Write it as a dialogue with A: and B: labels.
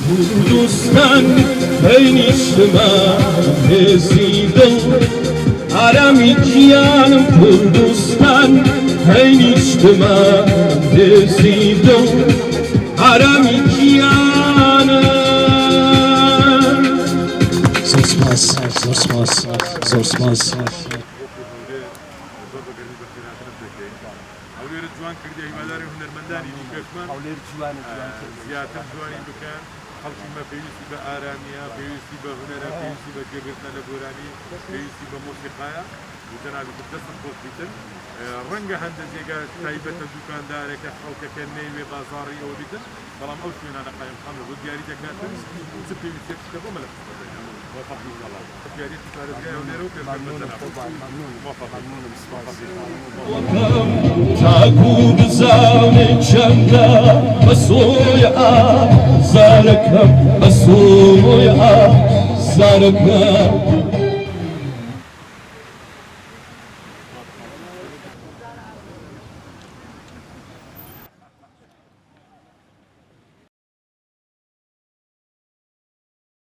A: دوستان بینیشتما رسیدم آرامی جیانم کردستان بینیشتما رسیدم آرامی جیانم
B: زۆر سپاس زۆر سپاس
C: هەولێرە جوان کردی هیواداری هونەرمەندانی دیکەشمان زیاتر جوانی بکەن خەڵکی مە پێویستی بە ئارامیە پێویستی بە هونەرە پێویستی بە جێگرتنە لە گۆرانی پێویستی بە مۆسیقایە وتەناوی دەستم خۆش بیتن ڕەنگە هەندە جێگا تایبەتە دوکاندارێکە خەڵکەکە نەیوێ بازاڕی ئەوە بیتن بەڵام ئەو شوێنانە قایمخانە بۆ دیاری دەکاتن چ پێویستێک شتە بۆ مەلە
A: تاکو بزانێ چەندە بەسۆی زارەکەم بەسۆی زارەکەم